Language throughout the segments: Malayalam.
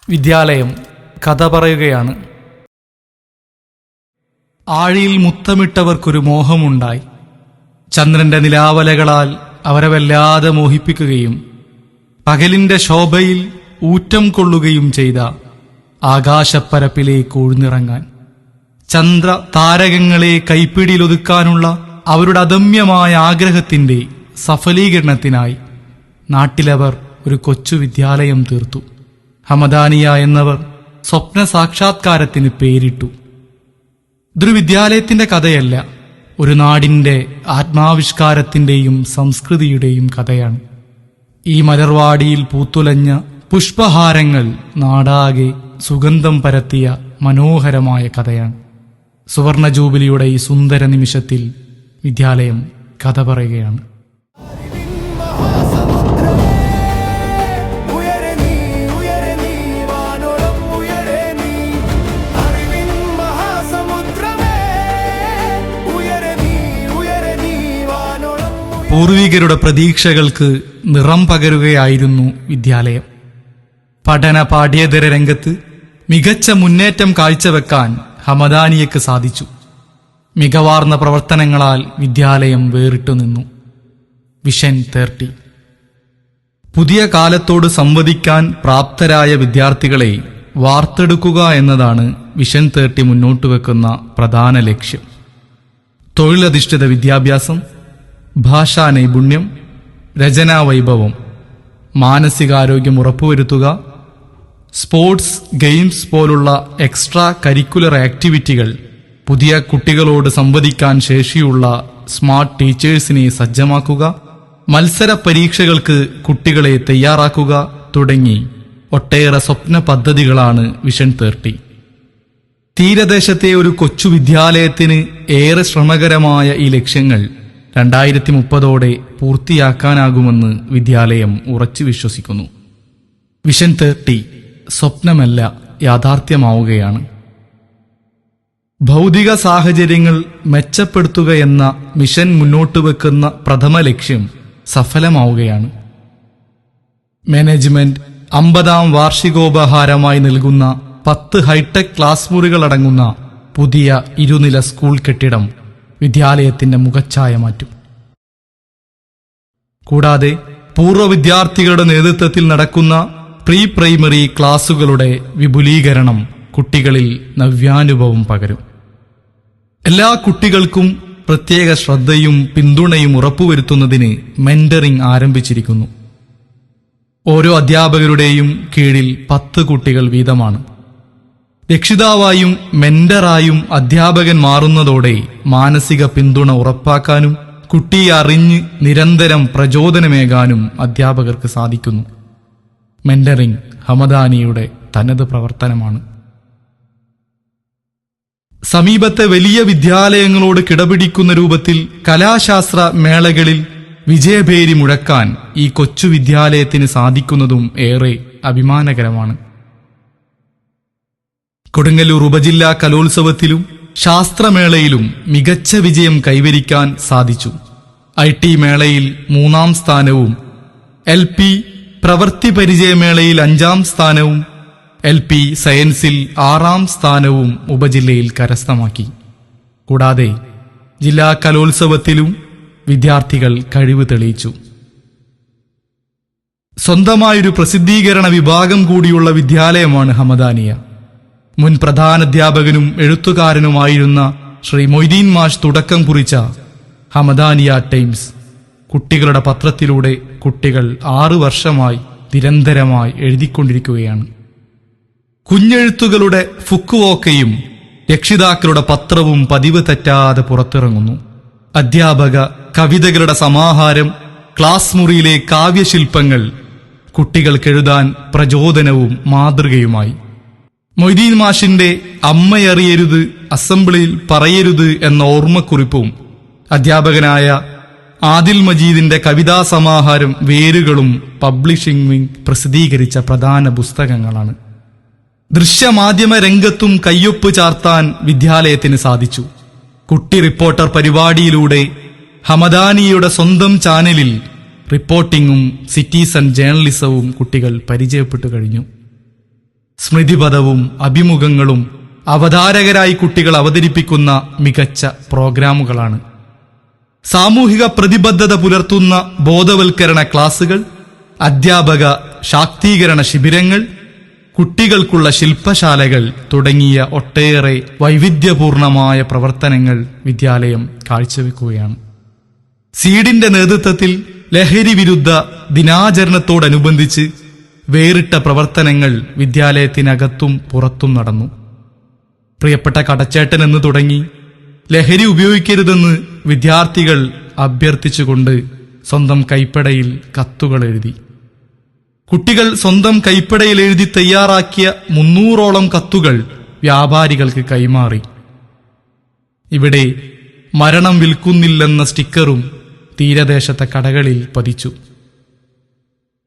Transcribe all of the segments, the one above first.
വിദ്യാലയം കഥ പറയുകയാണ്. ആഴിയിൽ മുത്തമിട്ടവർക്കൊരു മോഹമുണ്ടായി. ചന്ദ്രന്റെ നിലാവലകളാൽ അവരെ വല്ലാതെ മോഹിപ്പിക്കുകയും പകലിന്റെ ശോഭയിൽ ഊറ്റം കൊള്ളുകയും ചെയ്ത ആകാശപ്പരപ്പിലേക്ക് ഉഴ്ന്നിറങ്ങാൻ, ചന്ദ്ര താരകങ്ങളെ കൈപ്പിടിയിലൊതുക്കാനുള്ള അവരുടെ അദമ്യമായ ആഗ്രഹത്തിന്റെ സഫലീകരണത്തിനായി നാട്ടിലവർ ഒരു കൊച്ചു വിദ്യാലയം തീർത്തു. ഹമദാനിയ എന്നവർ സ്വപ്ന സാക്ഷാത്കാരത്തിന് പേരിട്ടു. ഇതൊരു വിദ്യാലയത്തിന്റെ കഥയല്ല, ഒരു നാടിന്റെ ആത്മാവിഷ്കാരത്തിന്റെയും സംസ്കൃതിയുടെയും കഥയാണ്. ഈ മലർവാടിയിൽ പൂത്തുലഞ്ഞ പുഷ്പഹാരങ്ങൾ നാടാകെ സുഗന്ധം പരത്തിയ മനോഹരമായ കഥയാണ്. സുവർണ ജൂബിലിയുടെ ഈ സുന്ദര നിമിഷത്തിൽ വിദ്യാലയം കഥ പറയുകയാണ്. പൂർവികരുടെ പ്രതീക്ഷകൾക്ക് നിറം പകരുകയായിരുന്നു വിദ്യാലയം. പഠന പാഠ്യേതര രംഗത്ത് മികച്ച മുന്നേറ്റം കാഴ്ചവെക്കാൻ ഹമദാനിയക്ക് സാധിച്ചു. മികവാർന്ന പ്രവർത്തനങ്ങളാൽ വിദ്യാലയം വേറിട്ടുനിന്നു. വിഷൻ 30. പുതിയ കാലത്തോട് സംവദിക്കാൻ പ്രാപ്തരായ വിദ്യാർത്ഥികളെ വാർത്തെടുക്കുക എന്നതാണ് വിഷൻ 30 മുന്നോട്ട് വെക്കുന്ന പ്രധാന ലക്ഷ്യം. തൊഴിലധിഷ്ഠിത വിദ്യാഭ്യാസം, ഭാഷാ നൈപുണ്യം, രചനാ വൈഭവം, മാനസികാരോഗ്യം ഉറപ്പുവരുത്തുക, സ്പോർട്സ്, ഗെയിംസ് പോലുള്ള എക്സ്ട്രാ കരിക്കുലർ ആക്ടിവിറ്റികൾ, പുതിയ കുട്ടികളോട് സംവദിക്കാൻ ശേഷിയുള്ള സ്മാർട്ട് ടീച്ചേഴ്സിനെ സജ്ജമാക്കുക, മത്സര പരീക്ഷകൾക്ക് കുട്ടികളെ തയ്യാറാക്കുക തുടങ്ങി ഒട്ടേറെ സ്വപ്ന പദ്ധതികളാണ് വിഷൻ 30. തീരദേശത്തെ ഒരു കൊച്ചു വിദ്യാലയത്തിന് ഏറെ ശ്രമകരമായ ഈ ലക്ഷ്യങ്ങൾ 2030 പൂർത്തിയാക്കാനാകുമെന്ന് വിദ്യാലയം ഉറച്ചു വിശ്വസിക്കുന്നു. വിഷൻ 30 സ്വപ്നമല്ല, യാഥാർത്ഥ്യമാവുകയാണ്. ഭൗതിക സാഹചര്യങ്ങൾ മെച്ചപ്പെടുത്തുകയെന്ന മിഷൻ മുന്നോട്ട് വെക്കുന്ന പ്രഥമ ലക്ഷ്യം സഫലമാവുകയാണ്. മാനേജ്മെന്റ് 50ാം വാർഷികോപഹാരമായി നൽകുന്ന 10 ഹൈടെക് ക്ലാസ് മുറികളടങ്ങുന്ന പുതിയ ഇരുനില സ്കൂൾ കെട്ടിടം വിദ്യാലയത്തിന്റെ മുഖച്ഛായ മാറ്റും. കൂടാതെ പൂർവ്വ വിദ്യാർത്ഥികളുടെ നേതൃത്വത്തിൽ നടക്കുന്ന പ്രീ പ്രൈമറി ക്ലാസുകളുടെ വിപുലീകരണം കുട്ടികളിൽ നവ്യാനുഭവം പകരും. എല്ലാ കുട്ടികൾക്കും പ്രത്യേക ശ്രദ്ധയും പിന്തുണയും ഉറപ്പുവരുത്തുന്നതിന് മെന്ററിംഗ് ആരംഭിച്ചിരിക്കുന്നു. ഓരോ അധ്യാപകരുടെയും കീഴിൽ 10 കുട്ടികൾ വീതമാണ്. രക്ഷിതാവായും മെന്ററായും അധ്യാപകൻ മാറുന്നതോടെ മാനസിക പിന്തുണ ഉറപ്പാക്കാനും കുട്ടിയെ അറിഞ്ഞ് നിരന്തരം പ്രചോദനമേകാനും അധ്യാപകർക്ക് സാധിക്കുന്നു. മെന്ററിംഗ് ഹമദാനിയുടെ തനത് പ്രവർത്തനമാണ്. സമീപത്തെ വലിയ വിദ്യാലയങ്ങളോട് കിടപിടിക്കുന്ന രൂപത്തിൽ കലാശാസ്ത്ര മേളകളിൽ വിജയഭേരി മുഴക്കാൻ ഈ കൊച്ചു വിദ്യാലയത്തിന് സാധിക്കുന്നതും ഏറെ അഭിമാനകരമാണ്. കൊടുങ്ങല്ലൂർ ഉപജില്ലാ കലോത്സവത്തിലും ശാസ്ത്രമേളയിലും മികച്ച വിജയം കൈവരിക്കാൻ സാധിച്ചു. IT മേളയിൽ 3ാം സ്ഥാനവും, LP പ്രവൃത്തി പരിചയമേളയിൽ 5ാം സ്ഥാനവും, LP സയൻസിൽ 6ാം സ്ഥാനവും ഉപജില്ലയിൽ കരസ്ഥമാക്കി. കൂടാതെ ജില്ലാ കലോത്സവത്തിലും വിദ്യാർത്ഥികൾ കഴിവ് തെളിയിച്ചു. സ്വന്തമായൊരു പ്രസിദ്ധീകരണ വിഭാഗം കൂടിയുള്ള വിദ്യാലയമാണ് ഹമദാനിയ. മുൻ പ്രധാനാധ്യാപകനും എഴുത്തുകാരനുമായിരുന്ന ശ്രീ മൊയ്തീൻ മാഷ് തുടക്കം കുറിച്ച ഹമദാനിയ ടൈംസ് കുട്ടികളുടെ പത്രത്തിലൂടെ കുട്ടികൾ 6 വർഷമായി നിരന്തരമായി എഴുതിക്കൊണ്ടിരിക്കുകയാണ്. കുഞ്ഞെഴുത്തുകളുടെ ഫുക്കുവോക്കയും രക്ഷിതാക്കളുടെ പത്രവും പതിവ് തെറ്റാതെ പുറത്തിറങ്ങുന്നു. അധ്യാപക കവിതകളുടെ സമാഹാരം, ക്ലാസ് മുറിയിലെ കാവ്യശില്പങ്ങൾ കുട്ടികൾക്കെഴുതാൻ പ്രചോദനവും മാതൃകയുമായി. മൊയ്തീൻ മാഷിന്റെ അമ്മയറിയരുത്, അസംബ്ലിയിൽ പറയരുത് എന്ന ഓർമ്മക്കുറിപ്പും അധ്യാപകനായ ആദിൽ മജീദിന്റെ കവിതാ സമാഹാരം വേരുകളും പബ്ലിഷിംഗ് വിംഗ് പ്രസിദ്ധീകരിച്ച പ്രധാന പുസ്തകങ്ങളാണ്. ദൃശ്യമാധ്യമ രംഗത്തും കയ്യൊപ്പ് ചാർത്താൻ വിദ്യാലയത്തിന് സാധിച്ചു. കുട്ടി റിപ്പോർട്ടർ പരിപാടിയിലൂടെ ഹമദാനിയുടെ സ്വന്തം ചാനലിൽ റിപ്പോർട്ടിംഗും സിറ്റിസൺ ജേർണലിസവും കുട്ടികൾ പരിചയപ്പെട്ടു കഴിഞ്ഞു. സ്മൃതിപഥവും അഭിമുഖങ്ങളും അവതാരകരായി കുട്ടികൾ അവതരിപ്പിക്കുന്ന മികച്ച പ്രോഗ്രാമുകളാണ്. സാമൂഹിക പ്രതിബദ്ധത പുലർത്തുന്ന ബോധവൽക്കരണ ക്ലാസുകൾ, അധ്യാപക ശാക്തീകരണ ശിബിരങ്ങൾ, കുട്ടികൾക്കുള്ള ശില്പശാലകൾ തുടങ്ങിയ ഒട്ടേറെ വൈവിധ്യപൂർണമായ പ്രവർത്തനങ്ങൾ വിദ്യാലയം കാഴ്ചവെക്കുകയാണ്. സീഡിന്റെ നേതൃത്വത്തിൽ ലഹരി വിരുദ്ധ ദിനാചരണത്തോടനുബന്ധിച്ച് വേറിട്ട പ്രവർത്തനങ്ങൾ വിദ്യാലയത്തിനകത്തും പുറത്തും നടന്നു. പ്രിയപ്പെട്ട കടച്ചേട്ടൻ എന്ന് തുടങ്ങി ലഹരി ഉപയോഗിക്കരുതെന്ന് വിദ്യാർത്ഥികൾ അഭ്യർത്ഥിച്ചുകൊണ്ട് സ്വന്തം കൈപ്പടയിൽ കത്തുകൾ എഴുതി. കുട്ടികൾ സ്വന്തം കൈപ്പടയിൽ എഴുതി തയ്യാറാക്കിയ 300ഓളം കത്തുകൾ വ്യാപാരികൾക്ക് കൈമാറി. ഇവിടെ മരണം വിൽക്കുന്നില്ലെന്ന സ്റ്റിക്കറും തീരദേശത്തെ കടകളിൽ പതിച്ചു.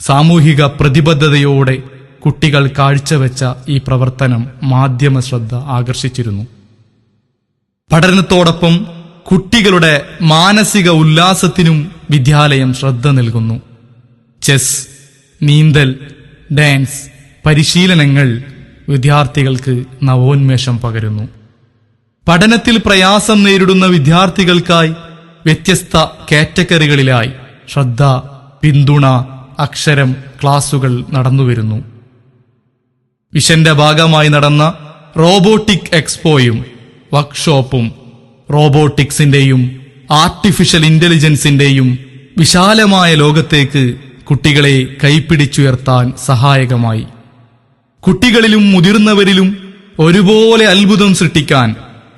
സാമൂഹിക പ്രതിബദ്ധതയോടെ കുട്ടികൾ കാഴ്ചവെച്ച ഈ പ്രവർത്തനം മാധ്യമ ശ്രദ്ധ ആകർഷിച്ചിരുന്നു. പഠനത്തോടൊപ്പം കുട്ടികളുടെ മാനസിക ഉല്ലാസത്തിനും വിദ്യാലയം ശ്രദ്ധ നൽകുന്നു. ചെസ്, നീന്തൽ, ഡാൻസ് പരിശീലനങ്ങൾ വിദ്യാർത്ഥികൾക്ക് നവോന്മേഷം പകരുന്നു. പഠനത്തിൽ പ്രയാസം നേരിടുന്ന വിദ്യാർത്ഥികൾക്കായി വ്യത്യസ്ത കാറ്റഗറികളിലായി ശ്രദ്ധ, പിന്തുണ, അക്ഷരം ക്ലാസുകൾ നടന്നുവരുന്നു. വിഷന്റെ ഭാഗമായി നടന്ന റോബോട്ടിക് എക്സ്പോയും വർക്ക്ഷോപ്പും റോബോട്ടിക്സിന്റെയും ആർട്ടിഫിഷ്യൽ ഇന്റലിജൻസിന്റെയും വിശാലമായ ലോകത്തേക്ക് കുട്ടികളെ കൈപ്പിടിച്ചുയർത്താൻ സഹായകമായി. കുട്ടികളിലും മുതിർന്നവരിലും ഒരുപോലെ അത്ഭുതം സൃഷ്ടിക്കാൻ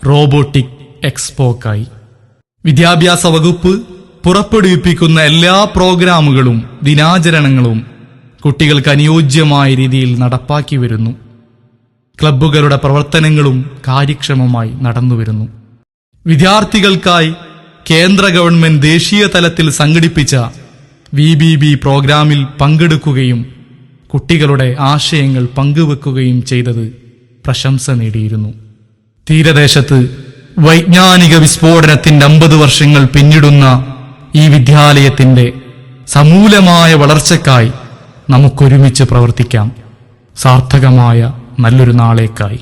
റോബോട്ടിക് എക്സ്പോക്കായി. വിദ്യാഭ്യാസ വകുപ്പ് പുറപ്പെടുവിപ്പിക്കുന്ന എല്ലാ പ്രോഗ്രാമുകളും ദിനാചരണങ്ങളും കുട്ടികൾക്ക് അനുയോജ്യമായ രീതിയിൽ നടപ്പാക്കി വരുന്നു. ക്ലബ്ബുകളുടെ പ്രവർത്തനങ്ങളും കാര്യക്ഷമമായി നടന്നുവരുന്നു. വിദ്യാർത്ഥികൾക്കായി കേന്ദ്ര ഗവൺമെന്റ് ദേശീയ തലത്തിൽ സംഘടിപ്പിച്ച VBB പ്രോഗ്രാമിൽ പങ്കെടുക്കുകയും കുട്ടികളുടെ ആശയങ്ങൾ പങ്കുവെക്കുകയും ചെയ്തത് പ്രശംസ നേടിയിരുന്നു. തീരദേശത്ത് വൈജ്ഞാനിക വിസ്ഫോടനത്തിന്റെ 50 വർഷങ്ങൾ പിന്നിടുന്ന ഈ വിദ്യാലയത്തിന്റെ സമൂലമായ വളർച്ചയ്ക്കായി നമുക്കൊരുമിച്ച് പ്രവർത്തിക്കാം, സാർത്ഥകമായ നല്ലൊരു നാളേക്കായി.